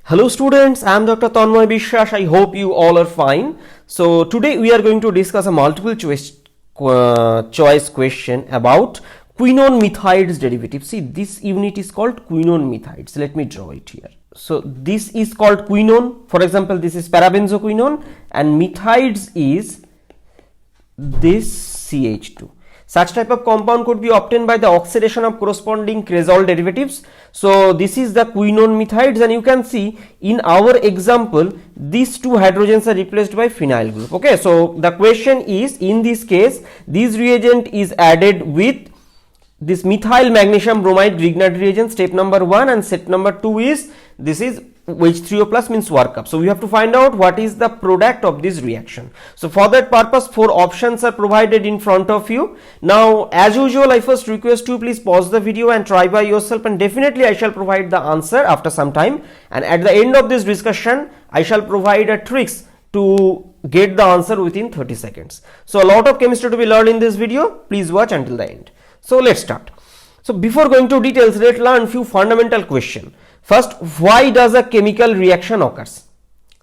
Hello students, I am Dr. Tanmoy Biswas. I hope you all are fine. So today we are going to discuss a multiple choice question about quinone methides derivative. See, this unit is called quinone methides. Let me draw it here. So this is called quinone. For example, this is parabenzoquinone and methides is this CH2. Such type of compound could be obtained by the oxidation of corresponding cresol derivatives. So this is the quinone methides, and you can see in our example these two hydrogens are replaced by phenyl group. Okay, so the question is, in this case this reagent is added with this methyl magnesium bromide Grignard reagent, step number 1, and step number 2 is this is H3O plus means workup. So we have to find out what is the product of this reaction. So for that purpose 4 options are provided in front of you. Now as usual, I first request you please pause the video and try by yourself, and definitely I shall provide the answer after some time, and at the end of this discussion I shall provide a tricks to get the answer within 30 seconds. So a lot of chemistry to be learned in this video. Please watch until the end. So let's start. So before going to details, let's learn few fundamental question. First, why does a chemical reaction occurs?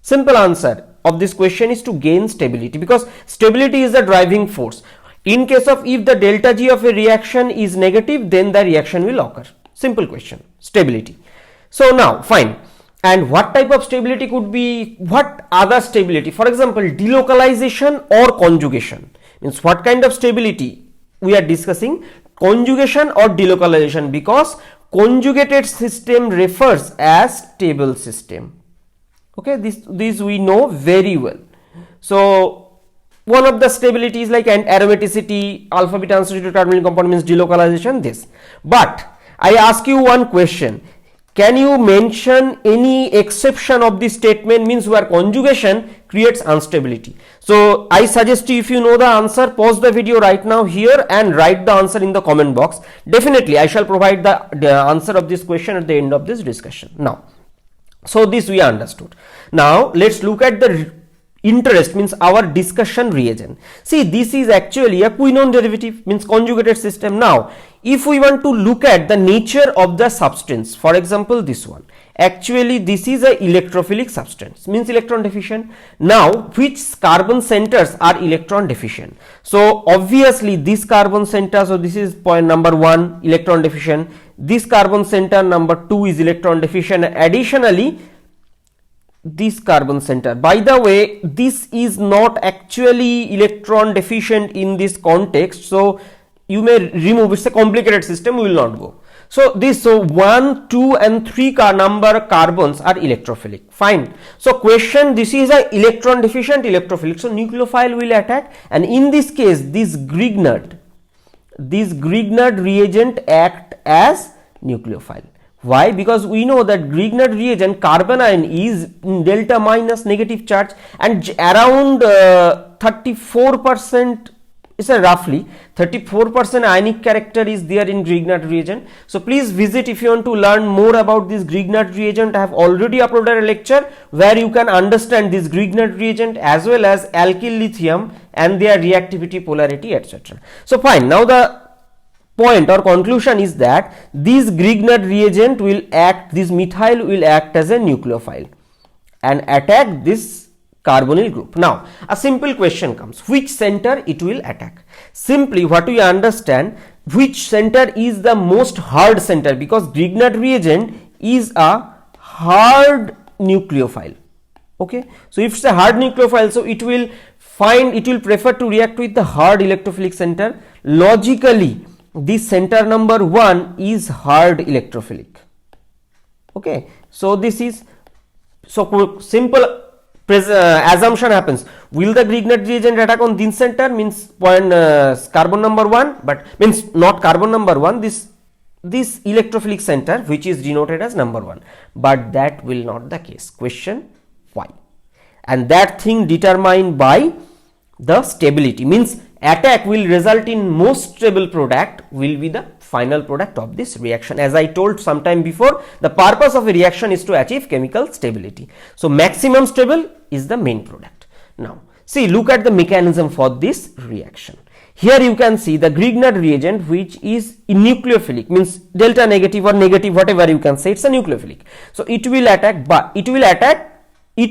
Simple answer of this question is to gain stability, because stability is the driving force. In case of if the delta G of a reaction is negative, then the reaction will occur. Simple question, stability. So now fine, and what type of stability could be, what other stability? For example, delocalization or conjugation. Means what kind of stability we are discussing? Conjugation or delocalization, because conjugated system refers as stable system. Okay, this we know very well. So one of the stabilities like aromaticity, alpha beta unsaturated carbonyl compound means delocalization, this. But I ask you one question, can you mention any exception of this statement, means where conjugation creates instability? So I suggest you, if you know the answer, pause the video right now here and write the answer in the comment box. Definitely I shall provide the answer of this question at the end of this discussion. Now, so this we understood. Now let's look at the interest, means our discussion reagent. See, this is actually a quinone derivative, means conjugated system. Now if we want to look at the nature of the substance, for example this one, actually this is a electrophilic substance, means electron deficient. Now which carbon centers are electron deficient? So obviously this carbon center, so this is point number 1, electron deficient. This carbon center number 2 is electron deficient. Additionally this carbon center, by the way, this is not actually electron deficient in this context, so you may remove, it's a complicated system, we will not go. So this, so 1, 2 and 3 number carbons are electrophilic, fine. So question, this is a electron deficient electrophilic, so nucleophile will attack, and in this case this Grignard reagent act as nucleophile. Why? Because we know that Grignard reagent carbon ion is in delta minus negative charge, and around 34%, it's a roughly 34% ionic character is there in Grignard reagent. So please visit if you want to learn more about this Grignard reagent. I have already uploaded a lecture where you can understand this Grignard reagent as well as alkyl lithium and their reactivity, polarity, etc. So fine, now the point or conclusion is that this Grignard reagent will act, this methyl will act as a nucleophile and attack this carbonyl group. Now a simple question comes, which center it will attack? Simply what we understand, which center is the most hard center, because Grignard reagent is a hard nucleophile. Okay, so if it's a hard nucleophile, so it will prefer to react with the hard electrophilic center. Logically this center number 1 is hard electrophilic. Okay, so this is, so simple assumption happens, will the Grignard reagent attack on this center, means carbon number 1, but means not carbon number 1, this electrophilic center which is denoted as number 1, but that will not the case. Question, why? And that thing determined by the stability, means attack will result in most stable product will be the final product of this reaction. As I told some time before, the purpose of a reaction is to achieve chemical stability. So maximum stable is the main product. Now see, look at the mechanism for this reaction. here you can see the Grignard reagent, which is nucleophilic, means delta negative or negative, whatever you can say, it's a nucleophilic. So it will attack, but it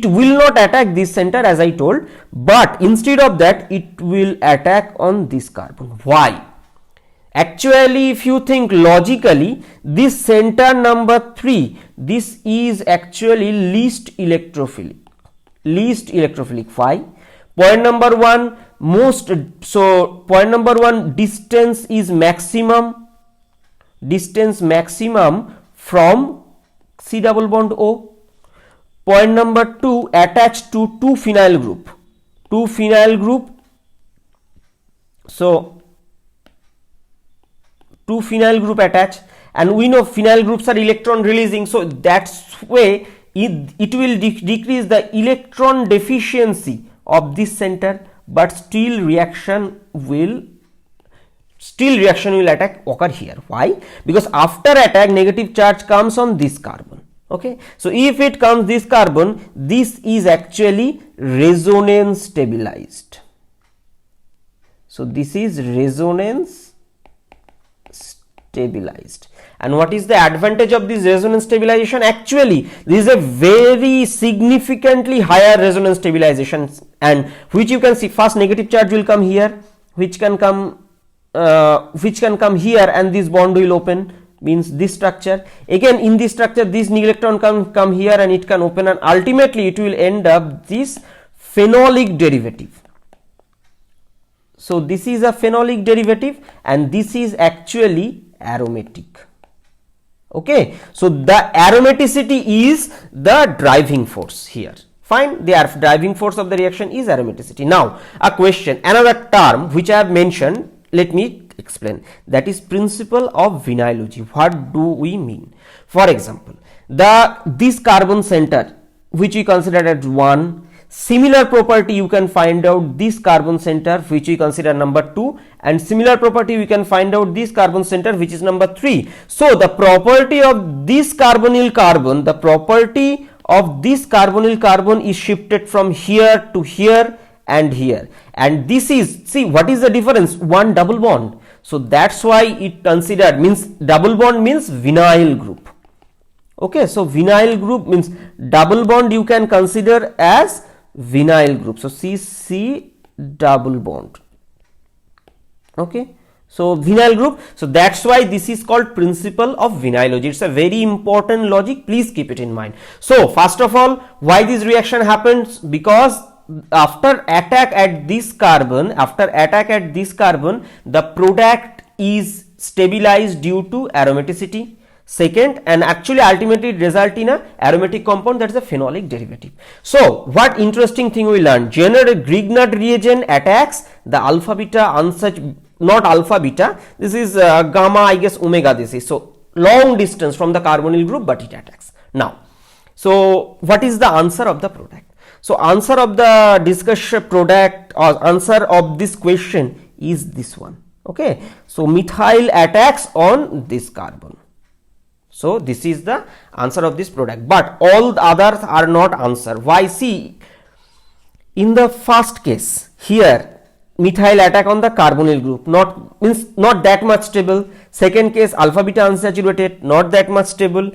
will not attack this center as I told, but instead of that it will attack on this carbon. Why? Actually, if you think logically, this center number 3, this is actually least electrophilic. Why? Point number 1, point number 1, distance maximum from C double bond O. Point number 2, attached to 2 phenyl group. So 2 phenyl group attached, and we know phenyl groups are electron releasing, so that's way it will decrease the electron deficiency of this center, but still reaction will occur here. Why? Because after attack negative charge comes on this carbon. Okay, so if it comes this carbon, this is actually resonance stabilized. So this is resonance stabilized. And what is the advantage of this resonance stabilization? Actually, this is a very significantly higher resonance stabilization, and which you can see first negative charge will come here, which can come here, and this bond will open, means this structure. Again in this structure this electron come here and it can open, and ultimately it will end up this phenolic derivative. So this is a phenolic derivative and this is actually aromatic. Okay, so the aromaticity is the driving force here. Fine, the driving force of the reaction is aromaticity. Now a question, another term which I have mentioned, let me explain, that is principle of vinylogy. What do we mean? For example, this carbon center which we consider as 1, similar property you can find out this carbon center which we consider number 2, and similar property we can find out this carbon center which is number 3. So the property of this carbonyl carbon is shifted from here to here and here, and this is, see what is the difference, 1 double bond. So that's why it considered, means double bond means vinyl group. Okay, so vinyl group means double bond you can consider as vinyl group. So CC double bond. Okay, so vinyl group. So that's why this is called principle of vinylology. It's a very important logic, please keep it in mind. So first of all, why this reaction happens? Because after attack at this carbon, the product is stabilized due to aromaticity. Second, and actually ultimately it result in a aromatic compound, that is a phenolic derivative. So what interesting thing we learned, general Grignard reagent attacks the alpha beta unsaturated, not alpha beta, this is gamma, I guess omega this is, so long distance from the carbonyl group, but it attacks. Now, so what is the answer of the product? So answer of the discussion product, or answer of this question is this one. Okay, so methyl attacks on this carbon. So this is the answer of this product, but all the others are not answer. Why? See, in the first case here methyl attack on the carbonyl group, not that much stable. Second case alpha beta unsaturated, not that much stable.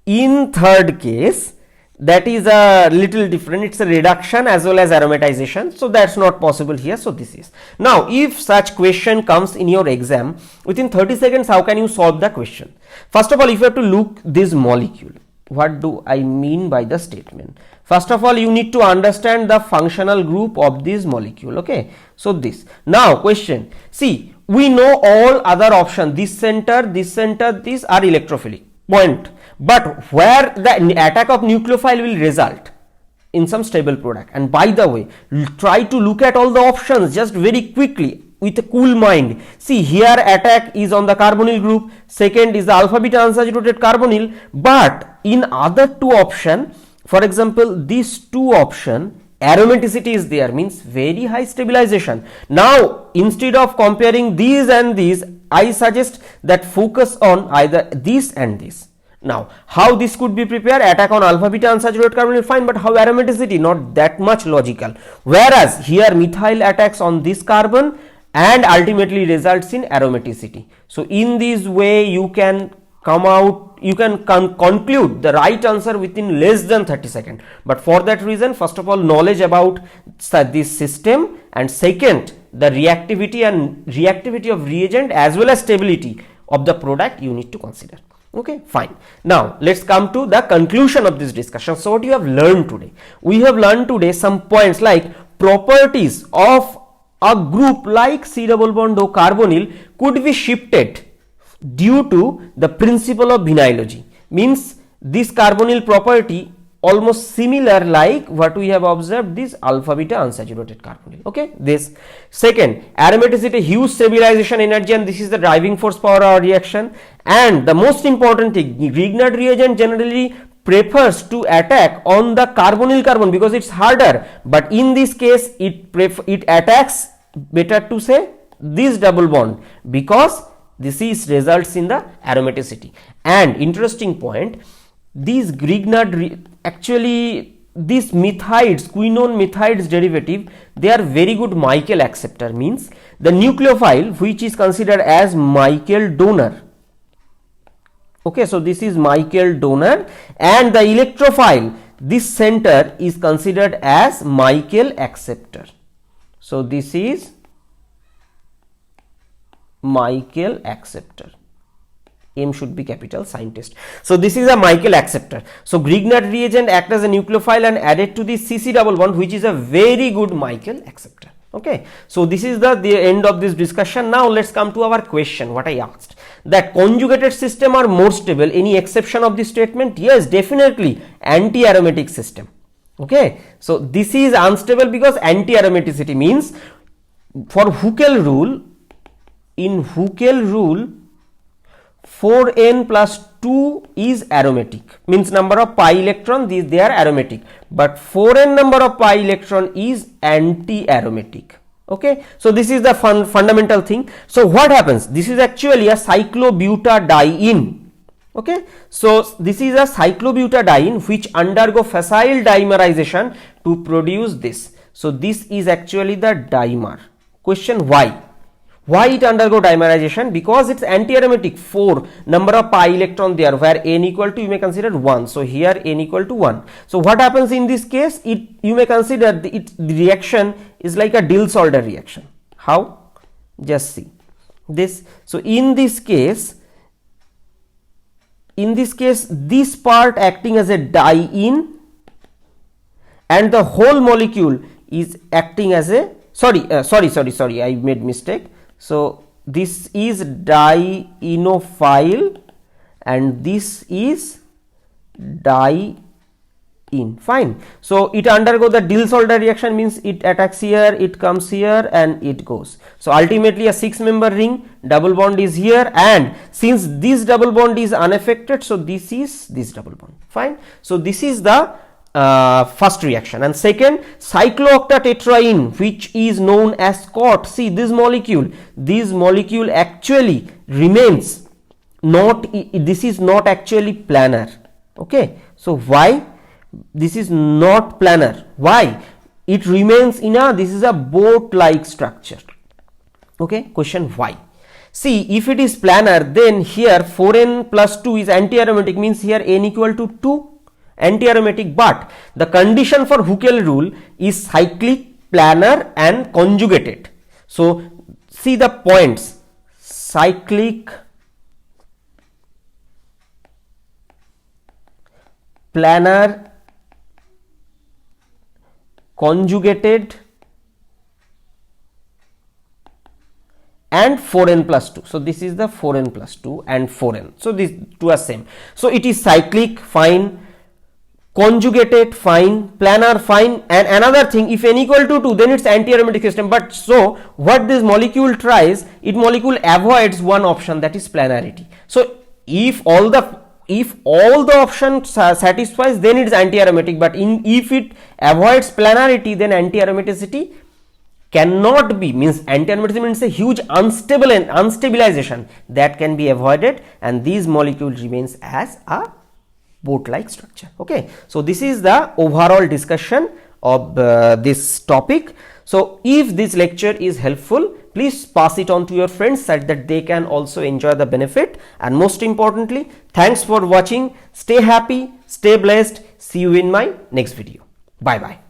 In third case, that is a little different, it's a reduction as well as aromatization, so that's not possible here. So this is, now if such question comes in your exam, within 30 seconds how can you solve the question? First of all, if you have to look this molecule, what do I mean by the statement? First of all, you need to understand the functional group of this molecule. Okay, so this, now question, see, we know all other options, this center, these are electrophilic point, but where the attack of nucleophile will result in some stable product. And by the way, try to look at all the options just very quickly with a cool mind. See, here attack is on the carbonyl group, second is the alpha beta unsaturated carbonyl, but in other two option, for example these two option, aromaticity is there, means very high stabilization. Now instead of comparing these and these, I suggest that focus on either this and this. Now how this could be prepared? Attack on alpha beta unsaturated carbonyl, fine, but how aromaticity? Not that much logical. Whereas here methyl attacks on this carbon and ultimately results in aromaticity. So in this way you can conclude the right answer within less than 30 seconds. But for that reason, first of all, knowledge about this system, and second, the reactivity of reagent as well as stability of the product you need to consider. Okay, fine. Now let's come to the conclusion of this discussion. So what you have learned today? We have learned today some points like properties of a group like C double bond O carbonyl could be shifted due to the principle of vinylogy. Means this carbonyl property almost similar like what we have observed this alpha beta unsaturated carbonyl. Okay, this second, aromaticity, huge stabilization energy, and this is the driving force for our reaction. And the most important thing, Grignard reagent generally prefers to attack on the carbonyl carbon because it's harder, but in this case it attacks, better to say, this double bond because this is results in the aromaticity. And interesting point, these Grignard actually these methides, quinone methides derivative, they are very good Michael acceptor, means the nucleophile which is considered as Michael donor. Okay, so this is Michael donor, and the electrophile, this center is considered as Michael acceptor. So this is Michael acceptor. M should be capital, sign test. So this is a Michael acceptor. So Grignard reagent act as a nucleophile and added to the CC double bond, which is a very good Michael acceptor. Okay, so this is the end of this discussion. Now let's come to our question. What I asked, that conjugated system are more stable. Any exception of this statement? Yes, definitely anti-aromatic system. Okay, so this is unstable because anti-aromaticity, means for Huckel rule, in Huckel rule 4n plus 2 is aromatic, means number of pi electron, they are aromatic, but 4n number of pi electron is anti-aromatic. Okay, so this is the fundamental thing. So what happens? This is actually a cyclobutadiene. Okay, so this is a cyclobutadiene which undergo facile dimerization to produce this. So this is actually the dimer. Question, why? Why it undergo dimerization? Because it's anti-aromatic, 4 number of pi electron there, where n equal to, you may consider 1. So here n equal to 1. So what happens in this case? You may consider the reaction is like a Diels-Alder reaction. How? Just see this. So in this case, this part acting as a diene, and the whole molecule is acting as a sorry, I made mistake. So this is dienophile and this is diene. Fine. So it undergo the Diels-Alder reaction, means it attacks here, it comes here, and it goes. So ultimately a 6-member ring, double bond is here, and since this double bond is unaffected, so this is this double bond. Fine. So this is the first reaction. And second, cyclooctatetraene, which is known as COT. See this molecule actually remains not, this is not actually planar. Okay, so why this is not planar? Why? It remains in a, this is a boat like structure. Okay, question, why? See, if it is planar, then here 4n plus 2 is anti-aromatic, means here n equal to 2, anti-aromatic, but the condition for Huckel rule is cyclic, planar and conjugated. So see the points: cyclic, planar, conjugated and 4n plus 2. So this is the 4n plus 2 and 4n. So these two are same. So it is cyclic, fine, conjugated, fine, planar, fine, and another thing, if n equal to 2, then it's anti-aromatic system. But so what this molecule tries, molecule avoids one option, that is planarity. So if all the options satisfies, then it is anti-aromatic, but if it avoids planarity, then anti-aromaticity cannot be, means anti-aromaticity means a huge unstabilization that can be avoided, and these molecule remains as a boat like structure. Okay, so this is the overall discussion of this topic. So if this lecture is helpful, please pass it on to your friends so that they can also enjoy the benefit. And most importantly, thanks for watching. Stay happy, stay blessed. See you in my next video. Bye bye.